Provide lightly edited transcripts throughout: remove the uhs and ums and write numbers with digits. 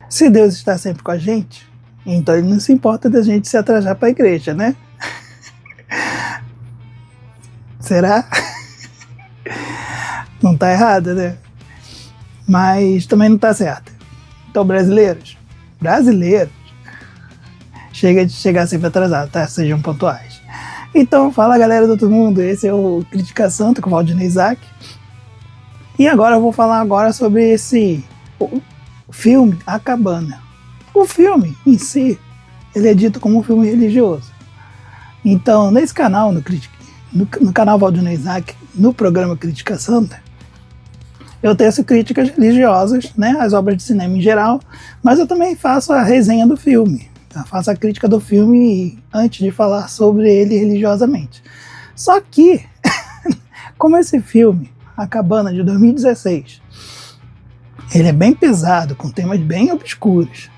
Se Deus está sempre com a gente, então ele não se importa da gente se atrasar para a igreja, né? Será? Não tá errado, né? Mas também não tá certo. Então, brasileiros, chega de chegar sempre atrasado, tá? Sejam pontuais. Então, fala galera do outro mundo, esse é o Crítica Santa com o Valdinei Isaac. E agora eu vou falar sobre esse filme, A Cabana. O filme em si, ele é dito como um filme religioso. Então, nesse canal, no canal Valdinei Isaac, no programa Crítica Santa, eu teço críticas religiosas, né, às obras de cinema em geral, mas eu também faço a resenha do filme. Eu faço a crítica do filme antes de falar sobre ele religiosamente. Só que, como esse filme, A Cabana, de 2016, ele é bem pesado, com temas bem obscuros.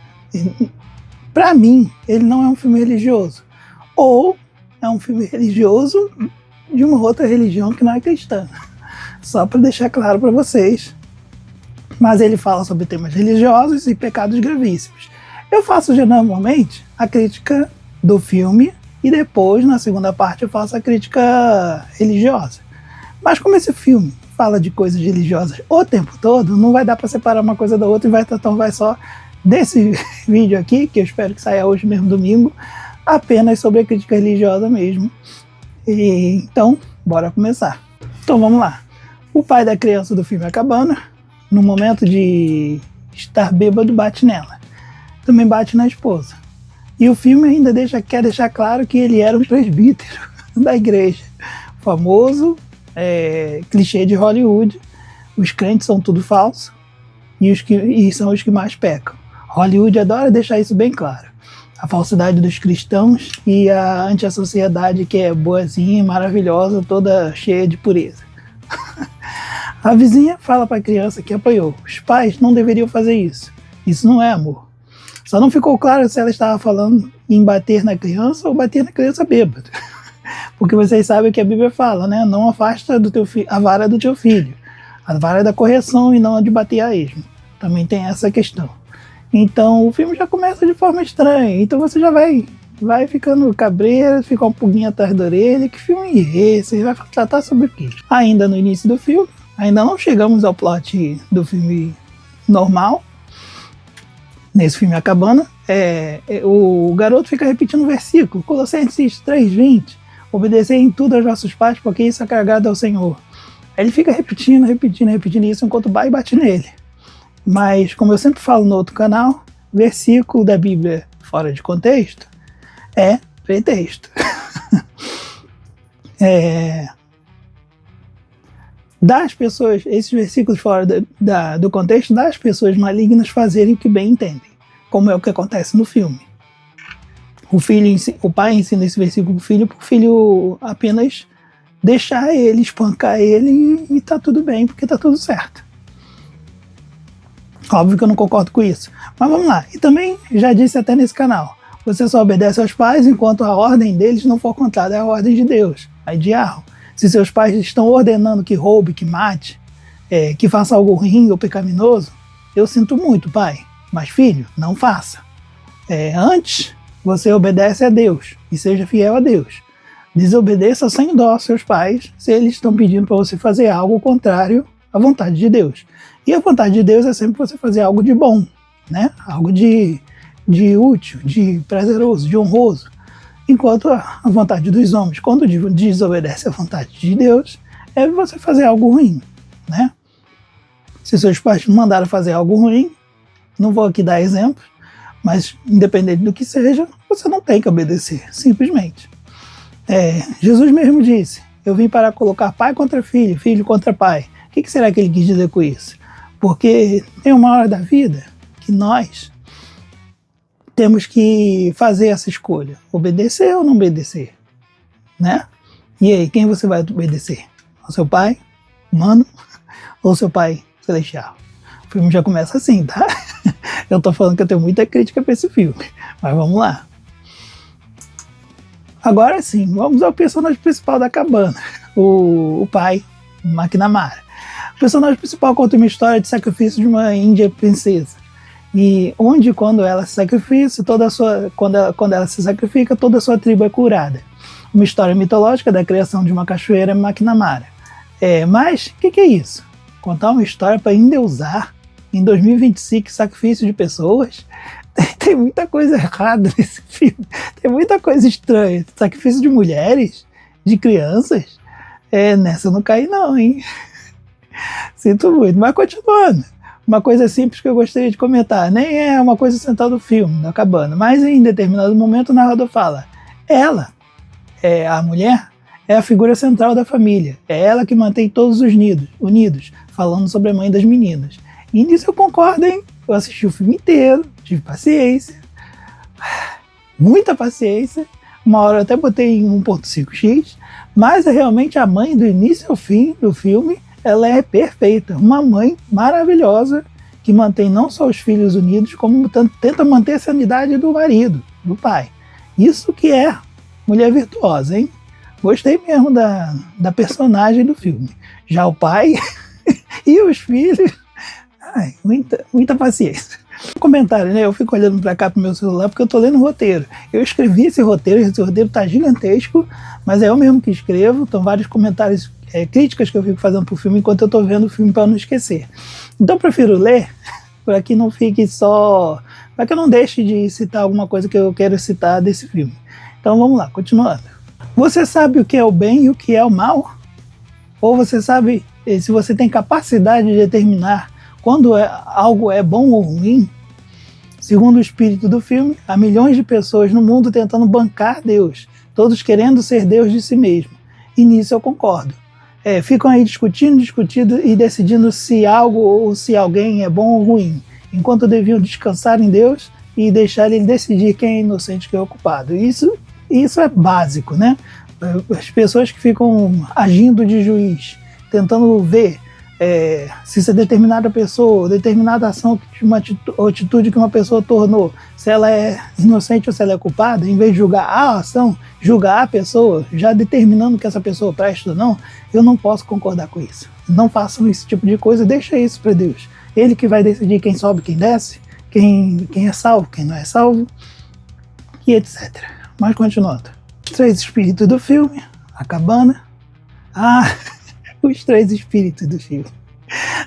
Para mim, ele não é um filme religioso. Ou é um filme religioso de uma outra religião que não é cristã. Só para deixar claro para vocês. Mas ele fala sobre temas religiosos e pecados gravíssimos. Eu faço normalmente a crítica do filme e depois, na segunda parte, eu faço a crítica religiosa. Mas como esse filme fala de coisas religiosas o tempo todo, não vai dar para separar uma coisa da outra, então vai só desse vídeo aqui, que eu espero que saia hoje mesmo, domingo, apenas sobre a crítica religiosa mesmo. Então, bora começar. Então vamos lá. O pai da criança do filme A Cabana, no momento de estar bêbado, bate nela. Também bate na esposa. E o filme ainda quer deixar claro que ele era um presbítero da igreja. Famoso, clichê de Hollywood. Os crentes são tudo falso e são os que mais pecam. Hollywood adora deixar isso bem claro. A falsidade dos cristãos e a anti-sociedade que é boazinha, maravilhosa, toda cheia de pureza. A vizinha fala para a criança que apanhou. Os pais não deveriam fazer isso. Isso não é amor. Só não ficou claro se ela estava falando em bater na criança ou bater na criança bêbada. Porque vocês sabem que a Bíblia fala, né? Não afasta a vara do teu filho. A vara é da correção e não a de bater a esmo. Também tem essa questão. Então o filme já começa de forma estranha. Então você já vai ficando cabreiro, fica um pouquinho atrás da orelha. Que filme é esse? Vai tratar sobre o quê? Ainda no início do filme, ainda não chegamos ao plot do filme normal. Nesse filme A Cabana, o garoto fica repetindo o versículo, Colossenses 3:20, obedecer em tudo aos nossos pais, porque isso é agrado ao Senhor. Aí ele fica repetindo isso enquanto o pai bate nele. Mas, como eu sempre falo no outro canal, versículo da Bíblia fora de contexto é pretexto. Das pessoas, esses versículos fora do contexto, das pessoas malignas fazerem o que bem entendem, como é o que acontece no filme. O pai ensina esse versículo para o filho apenas deixar ele, espancar ele e tá tudo bem, porque tá tudo certo. Óbvio que eu não concordo com isso, mas vamos lá. E também já disse até nesse canal, você só obedece aos pais enquanto a ordem deles não for contada, é a ordem de Deus, aí de Arro. Se seus pais estão ordenando que roube, que mate, que faça algo ruim ou pecaminoso, eu sinto muito, pai. Mas filho, não faça. Antes, você obedece a Deus e seja fiel a Deus. Desobedeça sem dó aos seus pais se eles estão pedindo para você fazer algo contrário à vontade de Deus. E a vontade de Deus é sempre você fazer algo de bom, né? Algo de útil, de prazeroso, de honroso. Enquanto a vontade dos homens, quando desobedece à vontade de Deus, é você fazer algo ruim, né? Se seus pais mandaram fazer algo ruim, não vou aqui dar exemplos, mas independente do que seja, você não tem que obedecer, simplesmente. Jesus mesmo disse, eu vim para colocar pai contra filho, filho contra pai. O que será que ele quis dizer com isso? Porque tem uma hora da vida que nós temos que fazer essa escolha, obedecer ou não obedecer, né? E aí, quem você vai obedecer? Ao seu pai humano ou seu pai celestial? O filme já começa assim, tá? Eu tô falando que eu tenho muita crítica para esse filme, mas vamos lá. Agora sim, vamos ao personagem principal da cabana, o pai, McNamara. O personagem principal conta uma história de sacrifício de uma índia princesa. e onde, quando ela se sacrifica, quando ela se sacrifica, toda a sua tribo é curada. Uma história mitológica da criação de uma cachoeira em McNamara. Mas o que é isso? Contar uma história para endeusar em 2025 sacrifício de pessoas? Tem muita coisa errada nesse filme. Tem muita coisa estranha. Sacrifício de mulheres, de crianças. Nessa eu não caí não, hein? Sinto muito, mas continuando. Uma coisa simples que eu gostaria de comentar. Nem é uma coisa central do filme, acabando. Mas em determinado momento o narrador fala: ela, a mulher, é a figura central da família. É ela que mantém todos os unidos, falando sobre a mãe das meninas. E nisso eu concordo, hein? Eu assisti o filme inteiro, tive paciência, muita paciência. Uma hora eu até botei em 1.5x, mas realmente a mãe, do início ao fim do filme, ela é perfeita. Uma mãe maravilhosa que mantém não só os filhos unidos, como tenta manter a sanidade do marido, do pai. Isso que é mulher virtuosa, hein? Gostei mesmo da personagem do filme. Já o pai e os filhos, muita paciência. Comentário, né? Eu fico olhando pra cá pro meu celular porque eu tô lendo o roteiro. Eu escrevi esse roteiro tá gigantesco, mas é eu mesmo que escrevo. Então vários comentários, críticas que eu fico fazendo pro filme enquanto eu tô vendo o filme para não esquecer. Então eu prefiro ler para que não fique só, para que eu não deixe de citar alguma coisa que eu quero citar desse filme. Então vamos lá, continuando. Você sabe o que é o bem e o que é o mal? Ou você sabe se você tem capacidade de determinar quando algo é bom ou ruim? Segundo o espírito do filme, há milhões de pessoas no mundo tentando bancar Deus, todos querendo ser Deus de si mesmo. E nisso eu concordo. Ficam aí discutindo e decidindo se algo ou se alguém é bom ou ruim, enquanto deviam descansar em Deus e deixar Ele decidir quem é inocente e quem é culpado. Isso é básico, né? As pessoas que ficam agindo de juiz, tentando ver se essa determinada pessoa, determinada ação, uma atitude que uma pessoa tornou, se ela é inocente ou se ela é culpada, em vez de julgar a ação, julgar a pessoa, já determinando que essa pessoa presta ou não, eu não posso concordar com isso. Não façam esse tipo de coisa, deixa isso para Deus. Ele que vai decidir quem sobe, quem desce, quem é salvo, quem não é salvo, e etc. Mas continuando. Os 3 espíritos do filme, a cabana. Os 3 espíritos do filme.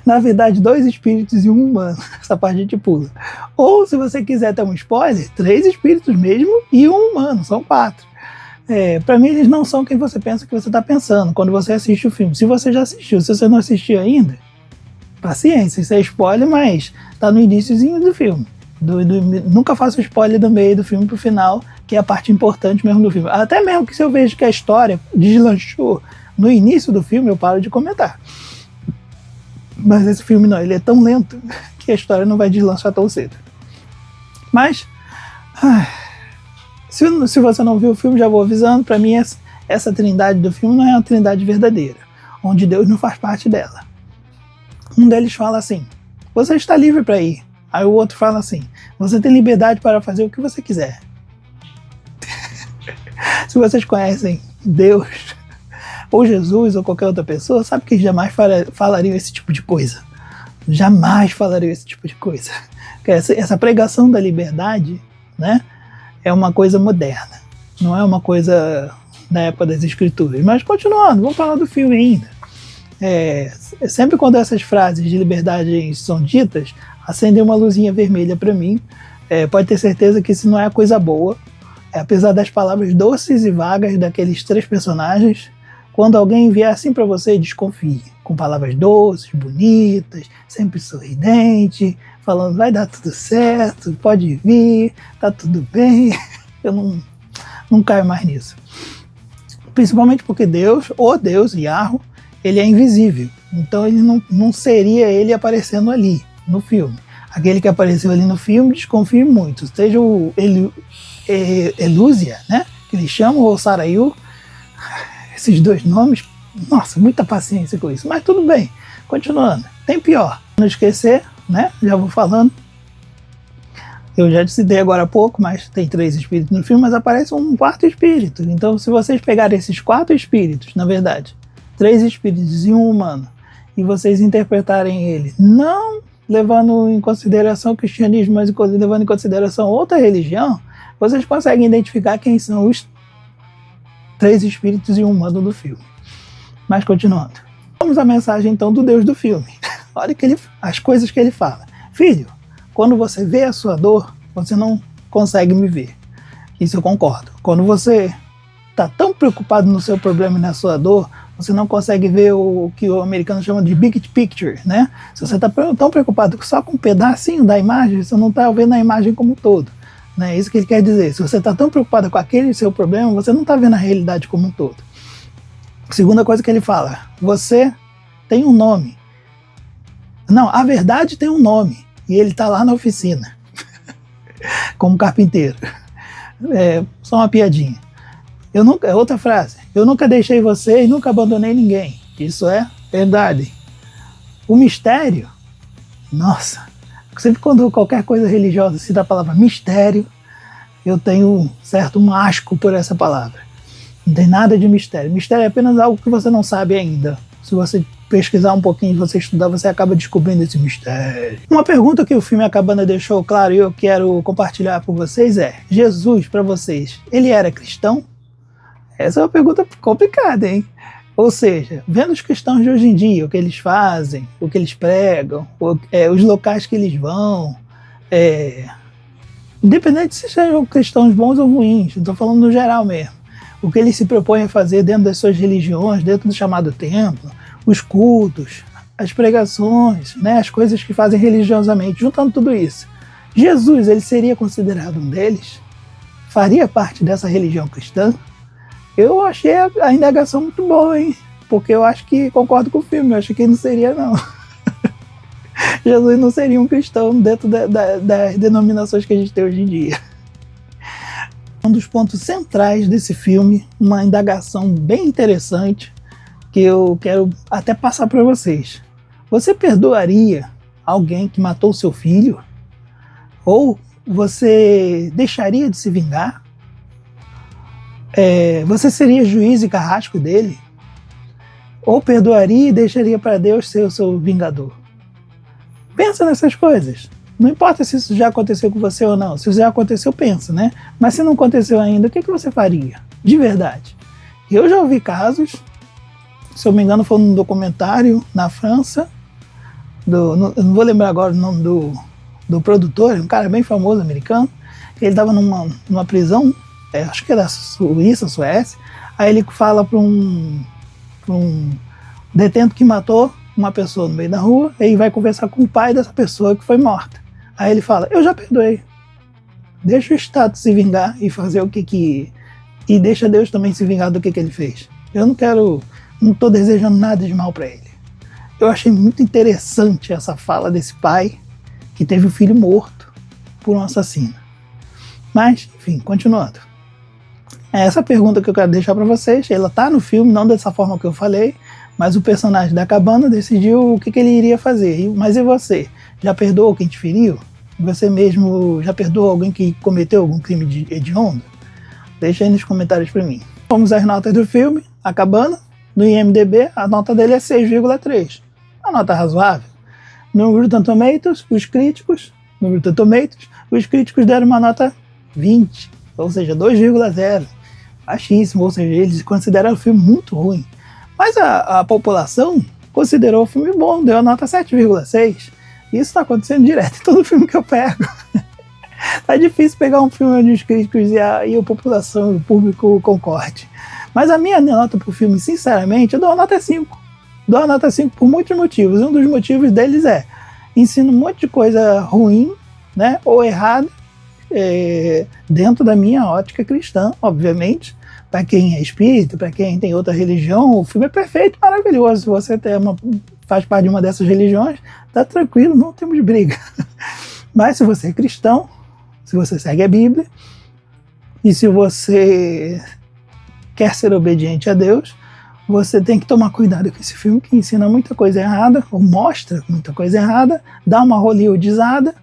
Na verdade, 2 espíritos e 1 humano. Essa parte a gente pula. Ou, se você quiser ter um spoiler, 3 espíritos mesmo e 1 humano. São 4. Pra mim, eles não são quem você pensa que você está pensando quando você assiste o filme. Se você já assistiu, se você não assistiu ainda, paciência, isso é spoiler, mas tá no iniciozinho do filme. Nunca faço spoiler do meio do filme pro final, que é a parte importante mesmo do filme. Até mesmo que se eu vejo que a história deslanchou no início do filme, eu paro de comentar. Mas esse filme não, ele é tão lento que a história não vai deslanchar tão cedo. Mas, se você não viu o filme, já vou avisando, para mim essa trindade do filme não é uma trindade verdadeira, onde Deus não faz parte dela. Um deles fala assim: você está livre para ir. Aí o outro fala assim: você tem liberdade para fazer o que você quiser. Se vocês conhecem Deus, ou Jesus, ou qualquer outra pessoa, sabe que jamais falariam esse tipo de coisa. Jamais falariam esse tipo de coisa. Essa pregação da liberdade, né, é uma coisa moderna. Não é uma coisa da época das escrituras. Mas continuando, vamos falar do filme ainda. Sempre quando essas frases de liberdade são ditas, acendem uma luzinha vermelha para mim. Pode ter certeza que isso não é coisa boa. Apesar das palavras doces e vagas daqueles 3 personagens, quando alguém vier assim para você, desconfie. Com palavras doces, bonitas, sempre sorridente, falando vai dar tudo certo, pode vir, tá tudo bem. Eu não caio mais nisso. Principalmente porque Deus, o Deus, Yahweh, ele é invisível. Então ele não seria ele aparecendo ali no filme. Aquele que apareceu ali no filme, desconfie muito. Seja o Elúzia, né, que eles chamam, ou Sarayu, esses 2 nomes, nossa, muita paciência com isso. Mas tudo bem, continuando. Tem pior. Não esquecer, né, já vou falando. Eu já citei agora há pouco, mas tem 3 espíritos no filme, mas aparece um 4º espírito. Então, se vocês pegarem esses 4 espíritos, na verdade, 3 espíritos e 1 humano, e vocês interpretarem ele não levando em consideração o cristianismo, mas levando em consideração outra religião, vocês conseguem identificar quem são os 3 espíritos e um humano do filme. Mas continuando. Vamos à mensagem então do Deus do filme. Olha as coisas que ele fala. Filho, quando você vê a sua dor, você não consegue me ver. Isso eu concordo. Quando você está tão preocupado no seu problema e na sua dor, você não consegue ver o que o americano chama de big picture, né? Se você está tão preocupado só com um pedacinho da imagem, você não está vendo a imagem como um todo. É isso que ele quer dizer. Se você está tão preocupado com aquele seu problema, você não está vendo a realidade como um todo. Segunda coisa que ele fala, você tem um nome. Não, a verdade tem um nome. E ele está lá na oficina, como carpinteiro. Só uma piadinha. Outra frase. Eu nunca deixei você e nunca abandonei ninguém. Isso é verdade. O mistério, nossa, sempre quando qualquer coisa religiosa cita a palavra mistério, eu tenho um asco por essa palavra. Não tem nada de mistério. Mistério é apenas algo que você não sabe ainda. Se você pesquisar um pouquinho, se você estudar, você acaba descobrindo esse mistério. Uma pergunta que o filme A Cabana deixou claro e eu quero compartilhar com vocês é: Jesus, para vocês, ele era cristão? Essa é uma pergunta complicada, hein? Ou seja, vendo os cristãos de hoje em dia, o que eles fazem, o que eles pregam, os locais que eles vão, independente se sejam cristãos bons ou ruins, estou falando no geral mesmo, o que eles se propõem a fazer dentro das suas religiões, dentro do chamado templo, os cultos, as pregações, né, as coisas que fazem religiosamente, juntando tudo isso. Jesus, ele seria considerado um deles? Faria parte dessa religião cristã? Eu achei a indagação muito boa, hein? Porque eu acho que concordo com o filme, eu acho que não seria, não. Jesus não seria um cristão dentro das denominações que a gente tem hoje em dia. Um dos pontos centrais desse filme, uma indagação bem interessante, que eu quero até passar para vocês. Você perdoaria alguém que matou seu filho? Ou você deixaria de se vingar? Você seria juiz e carrasco dele? Ou perdoaria e deixaria para Deus ser o seu vingador? Pensa nessas coisas. Não importa se isso já aconteceu com você ou não. Se já aconteceu, pensa, né? Mas se não aconteceu ainda, o que você faria? De verdade. Eu já ouvi casos, se eu me engano foi num documentário na França, eu não vou lembrar agora o nome do produtor, um cara bem famoso americano. Ele estava numa prisão, acho que era Suíça, Suécia. Aí ele fala para um detento que matou uma pessoa no meio da rua, e vai conversar com o pai dessa pessoa que foi morta. Aí ele fala: eu já perdoei. Deixa o Estado se vingar e fazer e deixa Deus também se vingar do que ele fez. Eu não estou desejando nada de mal para ele. Eu achei muito interessante essa fala desse pai que teve o filho morto por um assassino. Mas, enfim, continuando. Essa pergunta que eu quero deixar para vocês, ela tá no filme, não dessa forma que eu falei, mas o personagem da cabana decidiu o que ele iria fazer. Mas e você? Já perdoou quem te feriu? Você mesmo já perdoou alguém que cometeu algum crime hediondo? Deixa aí nos comentários para mim. Vamos às notas do filme, A Cabana. No IMDb, a nota dele é 6,3. Uma nota razoável. No Rotten Tomatoes, os críticos deram uma nota 20, ou seja, 2,0. Baixíssimo, ou seja, eles consideram o filme muito ruim. Mas a população considerou o filme bom, deu a nota 7,6. Isso está acontecendo direto em todo filme que eu pego. Tá difícil pegar um filme onde os críticos e a população, o público concorde. Mas a minha nota pro filme, sinceramente, eu dou uma nota 5. Dou uma nota 5 por muitos motivos. Um dos motivos deles ensina um monte de coisa ruim, né, ou errada, dentro da minha ótica cristã, obviamente. Para quem é espírita, para quem tem outra religião, o filme é perfeito, maravilhoso. Se você faz parte de uma dessas religiões, tá tranquilo, não temos briga. Mas se você é cristão, se você segue a Bíblia, e se você quer ser obediente a Deus, você tem que tomar cuidado com esse filme que ensina muita coisa errada, ou mostra muita coisa errada, dá uma hollywoodizada,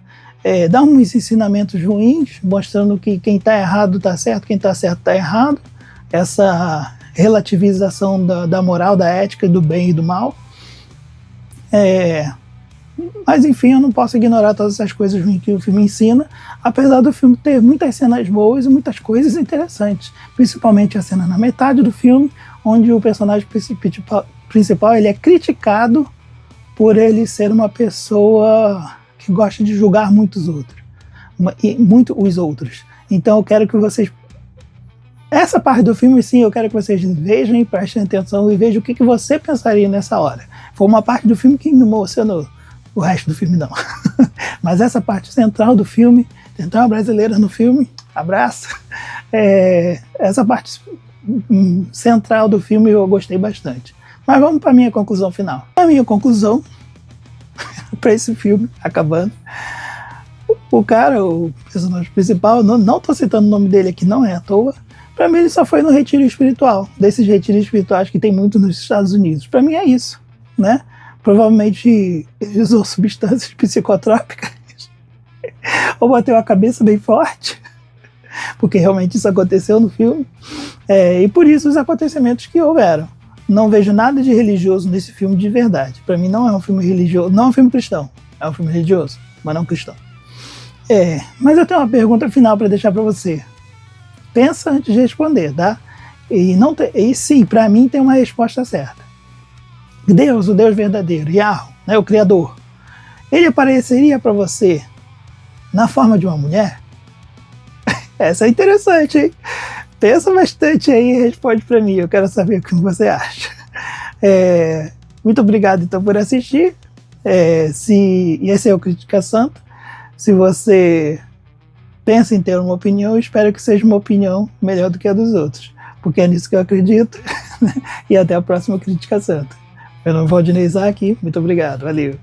dá uns ensinamentos ruins, mostrando que quem está errado está certo, quem está certo está errado. Essa relativização da moral, da ética, do bem e do mal. Mas enfim, eu não posso ignorar todas essas coisas ruins que o filme ensina, apesar do filme ter muitas cenas boas e muitas coisas interessantes, principalmente a cena na metade do filme, onde o personagem principal ele é criticado por ele ser uma pessoa que gosta de julgar muito os outros. Então eu quero que vocês... Essa parte do filme, sim, eu quero que vocês vejam e prestem atenção e vejam o que você pensaria nessa hora. Foi uma parte do filme que me emocionou. O resto do filme não. Mas essa parte central do filme, tem uma brasileira no filme, abraço. Essa parte central do filme eu gostei bastante. Mas vamos para a minha conclusão final. A minha conclusão para esse filme, acabando, o cara, o personagem principal, não tô citando o nome dele aqui, não é à toa. Para mim ele só foi no retiro espiritual, desses retiros espirituais que tem muito nos Estados Unidos. Para mim é isso, né? Provavelmente ele usou substâncias psicotrópicas ou bateu a cabeça bem forte, porque realmente isso aconteceu no filme, e por isso os acontecimentos que houveram. Não vejo nada de religioso nesse filme de verdade. Para mim não é um filme religioso, não é um filme cristão, é um filme religioso, mas não cristão. Mas eu tenho uma pergunta final para deixar para você. Pensa antes de responder, tá? E sim, para mim tem uma resposta certa. Deus, o Deus verdadeiro, Yahweh, né, o Criador, ele apareceria para você na forma de uma mulher? Essa é interessante, hein? Pensa bastante aí e responde para mim, eu quero saber o que você acha. Muito obrigado então por assistir. E esse é o Crítica Santa. Se você pensa em ter uma opinião, eu espero que seja uma opinião melhor do que a dos outros, porque é nisso que eu acredito. E até a próxima Crítica Santa. Meu nome é Valdinei Isaac, muito obrigado, valeu.